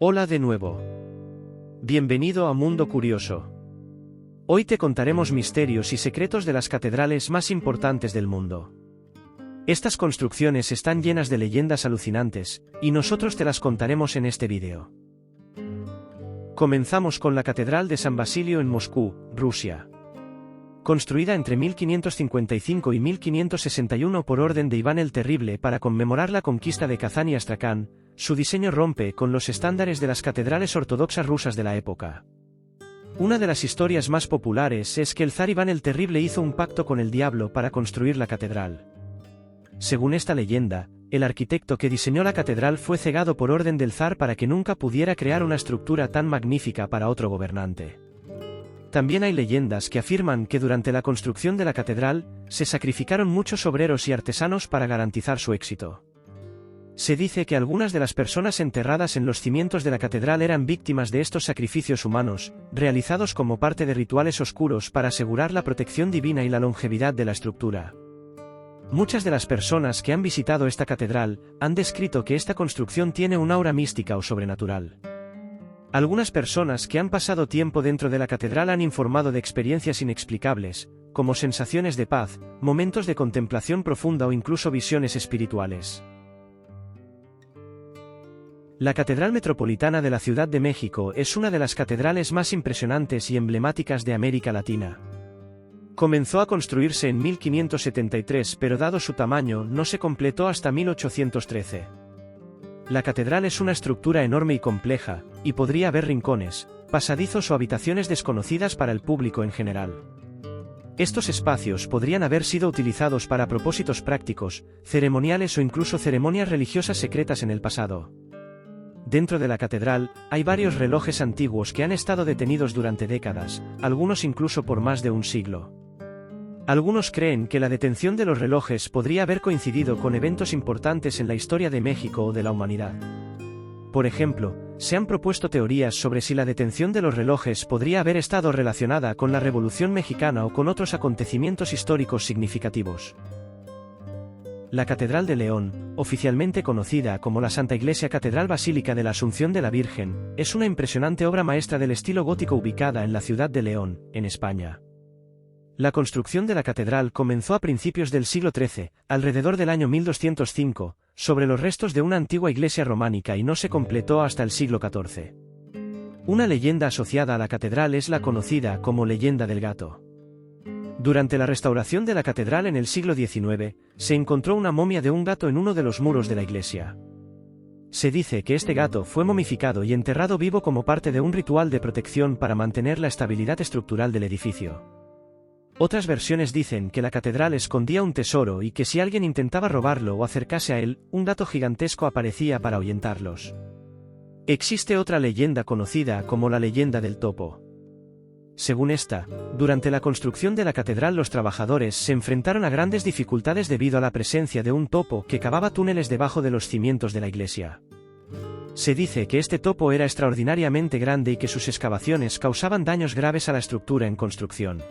Hola de nuevo. Bienvenido a Mundo Curioso. Hoy te contaremos misterios y secretos de las catedrales más importantes del mundo. Estas construcciones están llenas de leyendas alucinantes, y nosotros te las contaremos en este vídeo. Comenzamos con la Catedral de San Basilio en Moscú, Rusia. Construida entre 1555 y 1561 por orden de Iván el Terrible para conmemorar la conquista de Kazán y Astracán, su diseño rompe con los estándares de las catedrales ortodoxas rusas de la época. Una de las historias más populares es que el zar Iván el Terrible hizo un pacto con el diablo para construir la catedral. Según esta leyenda, el arquitecto que diseñó la catedral fue cegado por orden del zar para que nunca pudiera crear una estructura tan magnífica para otro gobernante. También hay leyendas que afirman que durante la construcción de la catedral, se sacrificaron muchos obreros y artesanos para garantizar su éxito. Se dice que algunas de las personas enterradas en los cimientos de la catedral eran víctimas de estos sacrificios humanos, realizados como parte de rituales oscuros para asegurar la protección divina y la longevidad de la estructura. Muchas de las personas que han visitado esta catedral han descrito que esta construcción tiene un aura mística o sobrenatural. Algunas personas que han pasado tiempo dentro de la catedral han informado de experiencias inexplicables, como sensaciones de paz, momentos de contemplación profunda o incluso visiones espirituales. La Catedral Metropolitana de la Ciudad de México es una de las catedrales más impresionantes y emblemáticas de América Latina. Comenzó a construirse en 1573, pero dado su tamaño no se completó hasta 1813. La catedral es una estructura enorme y compleja, y podría haber rincones, pasadizos o habitaciones desconocidas para el público en general. Estos espacios podrían haber sido utilizados para propósitos prácticos, ceremoniales o incluso ceremonias religiosas secretas en el pasado. Dentro de la catedral, hay varios relojes antiguos que han estado detenidos durante décadas, algunos incluso por más de un siglo. Algunos creen que la detención de los relojes podría haber coincidido con eventos importantes en la historia de México o de la humanidad. Por ejemplo, se han propuesto teorías sobre si la detención de los relojes podría haber estado relacionada con la Revolución Mexicana o con otros acontecimientos históricos significativos. La Catedral de León, oficialmente conocida como la Santa Iglesia Catedral Basílica de la Asunción de la Virgen, es una impresionante obra maestra del estilo gótico ubicada en la ciudad de León, en España. La construcción de la catedral comenzó a principios del siglo XIII, alrededor del año 1205, sobre los restos de una antigua iglesia románica y no se completó hasta el siglo XIV. Una leyenda asociada a la catedral es la conocida como Leyenda del Gato. Durante la restauración de la catedral en el siglo XIX, se encontró una momia de un gato en uno de los muros de la iglesia. Se dice que este gato fue momificado y enterrado vivo como parte de un ritual de protección para mantener la estabilidad estructural del edificio. Otras versiones dicen que la catedral escondía un tesoro y que si alguien intentaba robarlo o acercarse a él, un gato gigantesco aparecía para ahuyentarlos. Existe otra leyenda conocida como la Leyenda del Topo. Según esta, durante la construcción de la catedral los trabajadores se enfrentaron a grandes dificultades debido a la presencia de un topo que cavaba túneles debajo de los cimientos de la iglesia. Se dice que este topo era extraordinariamente grande y que sus excavaciones causaban daños graves a la estructura en construcción.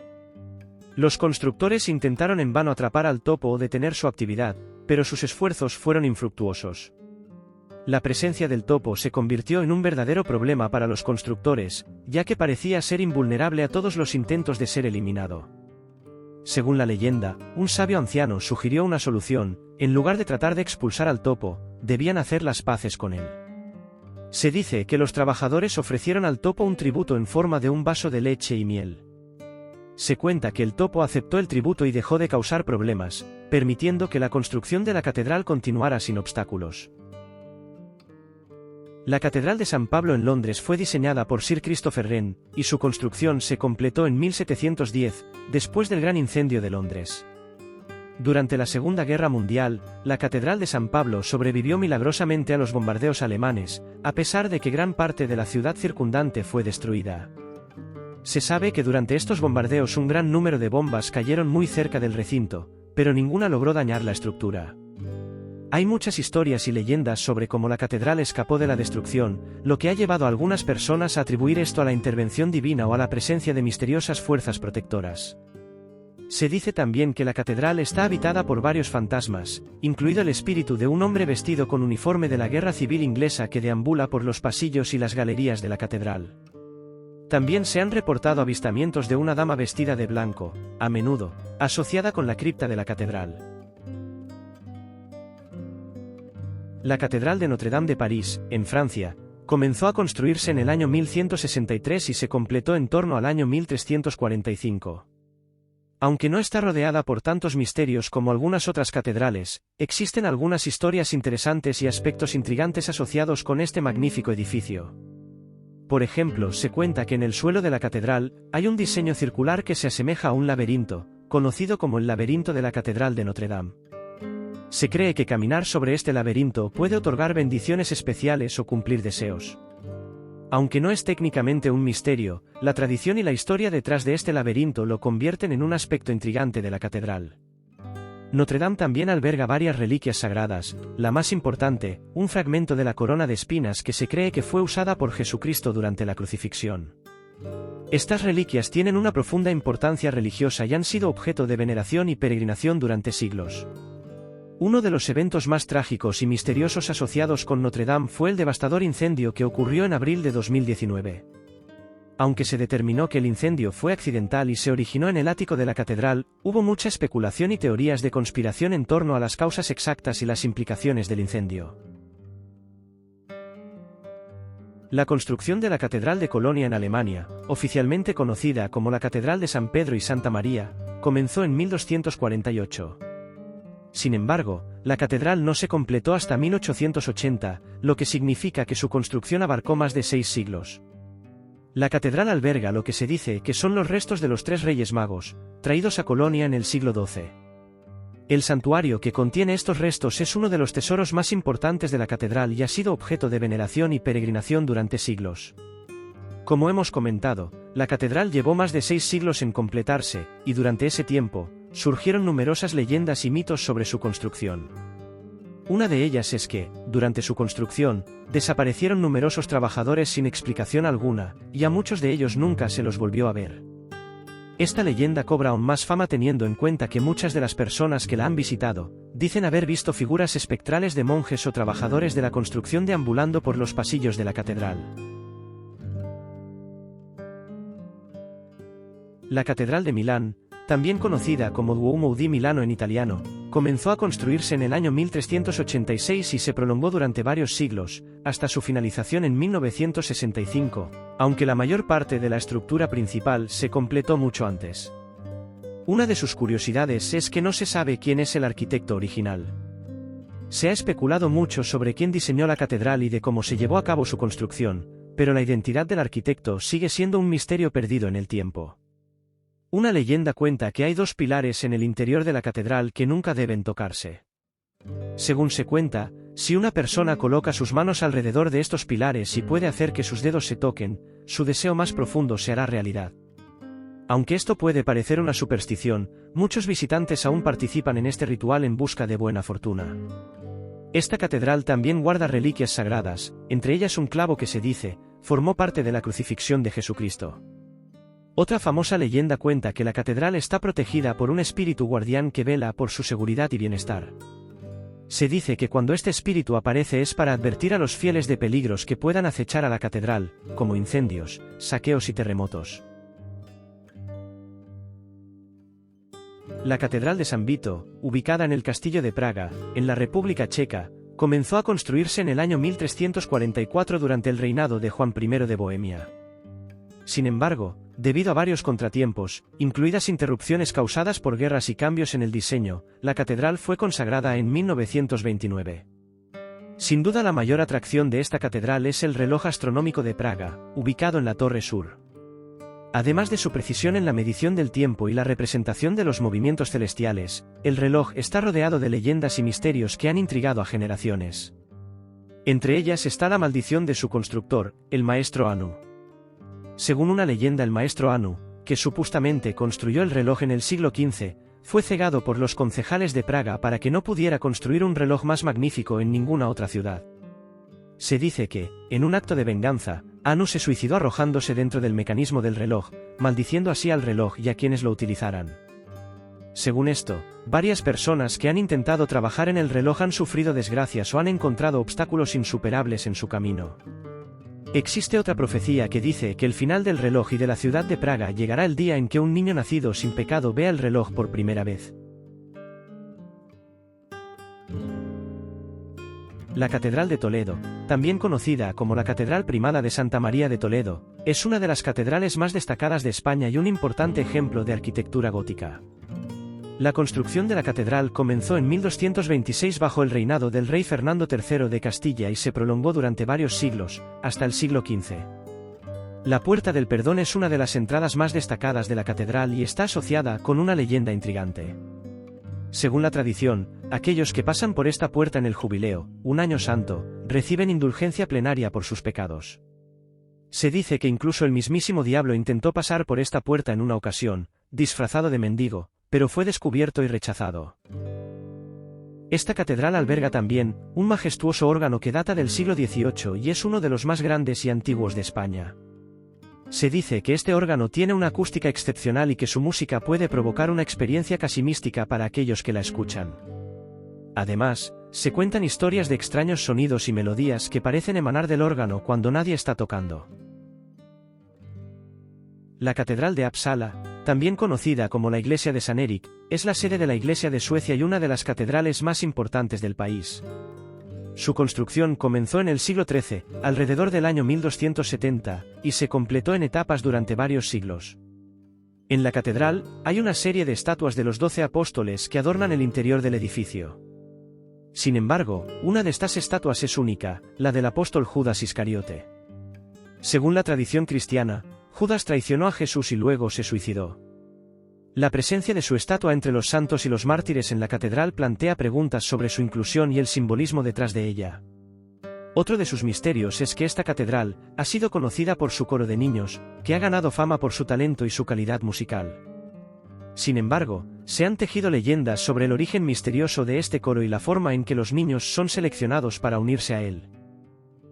Los constructores intentaron en vano atrapar al topo o detener su actividad, pero sus esfuerzos fueron infructuosos. La presencia del topo se convirtió en un verdadero problema para los constructores, ya que parecía ser invulnerable a todos los intentos de ser eliminado. Según la leyenda, un sabio anciano sugirió una solución: en lugar de tratar de expulsar al topo, debían hacer las paces con él. Se dice que los trabajadores ofrecieron al topo un tributo en forma de un vaso de leche y miel. Se cuenta que el topo aceptó el tributo y dejó de causar problemas, permitiendo que la construcción de la catedral continuara sin obstáculos. La Catedral de San Pablo en Londres fue diseñada por Sir Christopher Wren, y su construcción se completó en 1710, después del Gran Incendio de Londres. Durante la Segunda Guerra Mundial, la Catedral de San Pablo sobrevivió milagrosamente a los bombardeos alemanes, a pesar de que gran parte de la ciudad circundante fue destruida. Se sabe que durante estos bombardeos un gran número de bombas cayeron muy cerca del recinto, pero ninguna logró dañar la estructura. Hay muchas historias y leyendas sobre cómo la catedral escapó de la destrucción, lo que ha llevado a algunas personas a atribuir esto a la intervención divina o a la presencia de misteriosas fuerzas protectoras. Se dice también que la catedral está habitada por varios fantasmas, incluido el espíritu de un hombre vestido con uniforme de la Guerra Civil Inglesa que deambula por los pasillos y las galerías de la catedral. También se han reportado avistamientos de una dama vestida de blanco, a menudo, asociada con la cripta de la catedral. La Catedral de Notre-Dame de París, en Francia, comenzó a construirse en el año 1163 y se completó en torno al año 1345. Aunque no está rodeada por tantos misterios como algunas otras catedrales, existen algunas historias interesantes y aspectos intrigantes asociados con este magnífico edificio. Por ejemplo, se cuenta que en el suelo de la catedral hay un diseño circular que se asemeja a un laberinto, conocido como el laberinto de la Catedral de Notre-Dame. Se cree que caminar sobre este laberinto puede otorgar bendiciones especiales o cumplir deseos. Aunque no es técnicamente un misterio, la tradición y la historia detrás de este laberinto lo convierten en un aspecto intrigante de la catedral. Notre-Dame también alberga varias reliquias sagradas, la más importante, un fragmento de la corona de espinas que se cree que fue usada por Jesucristo durante la crucifixión. Estas reliquias tienen una profunda importancia religiosa y han sido objeto de veneración y peregrinación durante siglos. Uno de los eventos más trágicos y misteriosos asociados con Notre-Dame fue el devastador incendio que ocurrió en abril de 2019. Aunque se determinó que el incendio fue accidental y se originó en el ático de la catedral, hubo mucha especulación y teorías de conspiración en torno a las causas exactas y las implicaciones del incendio. La construcción de la Catedral de Colonia en Alemania, oficialmente conocida como la Catedral de San Pedro y Santa María, comenzó en 1248. Sin embargo, la catedral no se completó hasta 1880, lo que significa que su construcción abarcó más de 6 siglos. La catedral alberga lo que se dice que son los restos de los 3 Reyes Magos, traídos a Colonia en el siglo XII. El santuario que contiene estos restos es uno de los tesoros más importantes de la catedral y ha sido objeto de veneración y peregrinación durante siglos. Como hemos comentado, la catedral llevó más de 6 siglos en completarse, y durante ese tiempo, surgieron numerosas leyendas y mitos sobre su construcción. Una de ellas es que, durante su construcción, desaparecieron numerosos trabajadores sin explicación alguna, y a muchos de ellos nunca se los volvió a ver. Esta leyenda cobra aún más fama teniendo en cuenta que muchas de las personas que la han visitado, dicen haber visto figuras espectrales de monjes o trabajadores de la construcción deambulando por los pasillos de la catedral. La Catedral de Milán, también conocida como Duomo di Milano en italiano, comenzó a construirse en el año 1386 y se prolongó durante varios siglos, hasta su finalización en 1965, aunque la mayor parte de la estructura principal se completó mucho antes. Una de sus curiosidades es que no se sabe quién es el arquitecto original. Se ha especulado mucho sobre quién diseñó la catedral y de cómo se llevó a cabo su construcción, pero la identidad del arquitecto sigue siendo un misterio perdido en el tiempo. Una leyenda cuenta que hay 2 pilares en el interior de la catedral que nunca deben tocarse. Según se cuenta, si una persona coloca sus manos alrededor de estos pilares y puede hacer que sus dedos se toquen, su deseo más profundo se hará realidad. Aunque esto puede parecer una superstición, muchos visitantes aún participan en este ritual en busca de buena fortuna. Esta catedral también guarda reliquias sagradas, entre ellas un clavo que se dice, formó parte de la crucifixión de Jesucristo. Otra famosa leyenda cuenta que la catedral está protegida por un espíritu guardián que vela por su seguridad y bienestar. Se dice que cuando este espíritu aparece es para advertir a los fieles de peligros que puedan acechar a la catedral, como incendios, saqueos y terremotos. La Catedral de San Vito, ubicada en el Castillo de Praga, en la República Checa, comenzó a construirse en el año 1344 durante el reinado de Juan I de Bohemia. Sin embargo, debido a varios contratiempos, incluidas interrupciones causadas por guerras y cambios en el diseño, la catedral fue consagrada en 1929. Sin duda la mayor atracción de esta catedral es el reloj astronómico de Praga, ubicado en la Torre Sur. Además de su precisión en la medición del tiempo y la representación de los movimientos celestiales, el reloj está rodeado de leyendas y misterios que han intrigado a generaciones. Entre ellas está la maldición de su constructor, el maestro Anu. Según una leyenda, el maestro Anu, que supuestamente construyó el reloj en el siglo XV, fue cegado por los concejales de Praga para que no pudiera construir un reloj más magnífico en ninguna otra ciudad. Se dice que, en un acto de venganza, Anu se suicidó arrojándose dentro del mecanismo del reloj, maldiciendo así al reloj y a quienes lo utilizaran. Según esto, varias personas que han intentado trabajar en el reloj han sufrido desgracias o han encontrado obstáculos insuperables en su camino. Existe otra profecía que dice que el final del reloj y de la ciudad de Praga llegará el día en que un niño nacido sin pecado vea el reloj por primera vez. La Catedral de Toledo, también conocida como la Catedral Primada de Santa María de Toledo, es una de las catedrales más destacadas de España y un importante ejemplo de arquitectura gótica. La construcción de la catedral comenzó en 1226 bajo el reinado del rey Fernando III de Castilla y se prolongó durante varios siglos, hasta el siglo XV. La Puerta del Perdón es una de las entradas más destacadas de la catedral y está asociada con una leyenda intrigante. Según la tradición, aquellos que pasan por esta puerta en el jubileo, un año santo, reciben indulgencia plenaria por sus pecados. Se dice que incluso el mismísimo diablo intentó pasar por esta puerta en una ocasión, disfrazado de mendigo, pero fue descubierto y rechazado. Esta catedral alberga también un majestuoso órgano que data del siglo XVIII y es uno de los más grandes y antiguos de España. Se dice que este órgano tiene una acústica excepcional y que su música puede provocar una experiencia casi mística para aquellos que la escuchan. Además, se cuentan historias de extraños sonidos y melodías que parecen emanar del órgano cuando nadie está tocando. La Catedral de Uppsala, también conocida como la Iglesia de San Erik, es la sede de la Iglesia de Suecia y una de las catedrales más importantes del país. Su construcción comenzó en el siglo XIII, alrededor del año 1270, y se completó en etapas durante varios siglos. En la catedral, hay una serie de estatuas de los 12 apóstoles que adornan el interior del edificio. Sin embargo, una de estas estatuas es única, la del apóstol Judas Iscariote. Según la tradición cristiana, Judas traicionó a Jesús y luego se suicidó. La presencia de su estatua entre los santos y los mártires en la catedral plantea preguntas sobre su inclusión y el simbolismo detrás de ella. Otro de sus misterios es que esta catedral ha sido conocida por su coro de niños, que ha ganado fama por su talento y su calidad musical. Sin embargo, se han tejido leyendas sobre el origen misterioso de este coro y la forma en que los niños son seleccionados para unirse a él.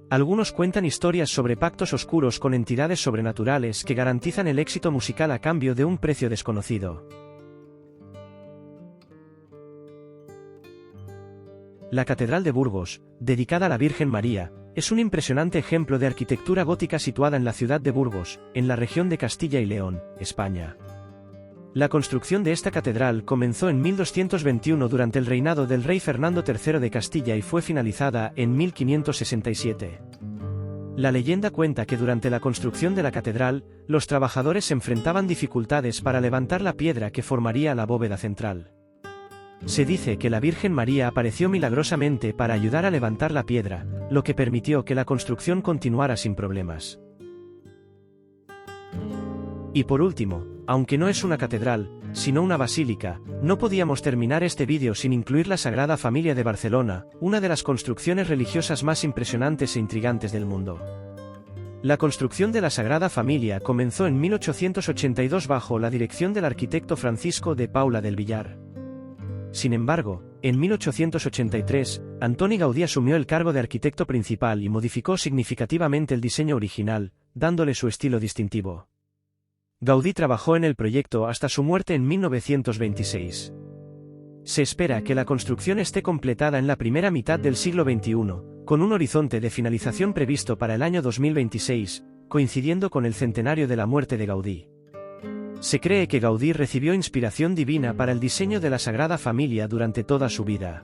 Algunos cuentan historias sobre pactos oscuros con entidades sobrenaturales que garantizan el éxito musical a cambio de un precio desconocido. La Catedral de Burgos, dedicada a la Virgen María, es un impresionante ejemplo de arquitectura gótica situada en la ciudad de Burgos, en la región de Castilla y León, España. La construcción de esta catedral comenzó en 1221 durante el reinado del rey Fernando III de Castilla y fue finalizada en 1567. La leyenda cuenta que durante la construcción de la catedral, los trabajadores enfrentaban dificultades para levantar la piedra que formaría la bóveda central. Se dice que la Virgen María apareció milagrosamente para ayudar a levantar la piedra, lo que permitió que la construcción continuara sin problemas. Y por último, aunque no es una catedral, sino una basílica, no podíamos terminar este vídeo sin incluir la Sagrada Familia de Barcelona, una de las construcciones religiosas más impresionantes e intrigantes del mundo. La construcción de la Sagrada Familia comenzó en 1882 bajo la dirección del arquitecto Francisco de Paula del Villar. Sin embargo, en 1883, Antoni Gaudí asumió el cargo de arquitecto principal y modificó significativamente el diseño original, dándole su estilo distintivo. Gaudí trabajó en el proyecto hasta su muerte en 1926. Se espera que la construcción esté completada en la primera mitad del siglo XXI, con un horizonte de finalización previsto para el año 2026, coincidiendo con el centenario de la muerte de Gaudí. Se cree que Gaudí recibió inspiración divina para el diseño de la Sagrada Familia durante toda su vida.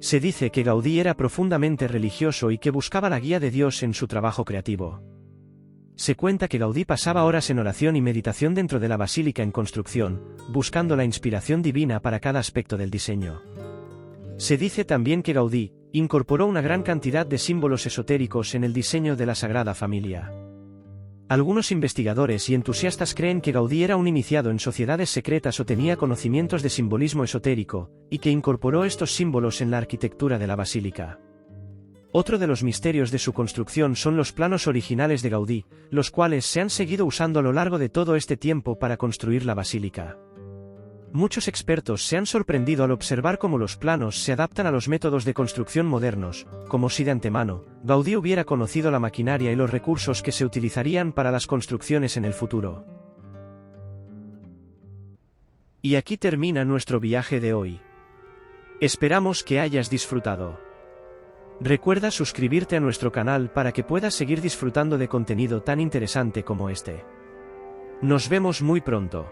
Se dice que Gaudí era profundamente religioso y que buscaba la guía de Dios en su trabajo creativo. Se cuenta que Gaudí pasaba horas en oración y meditación dentro de la basílica en construcción, buscando la inspiración divina para cada aspecto del diseño. Se dice también que Gaudí incorporó una gran cantidad de símbolos esotéricos en el diseño de la Sagrada Familia. Algunos investigadores y entusiastas creen que Gaudí era un iniciado en sociedades secretas o tenía conocimientos de simbolismo esotérico, y que incorporó estos símbolos en la arquitectura de la basílica. Otro de los misterios de su construcción son los planos originales de Gaudí, los cuales se han seguido usando a lo largo de todo este tiempo para construir la basílica. Muchos expertos se han sorprendido al observar cómo los planos se adaptan a los métodos de construcción modernos, como si de antemano, Gaudí hubiera conocido la maquinaria y los recursos que se utilizarían para las construcciones en el futuro. Y aquí termina nuestro viaje de hoy. Esperamos que hayas disfrutado. Recuerda suscribirte a nuestro canal para que puedas seguir disfrutando de contenido tan interesante como este. Nos vemos muy pronto.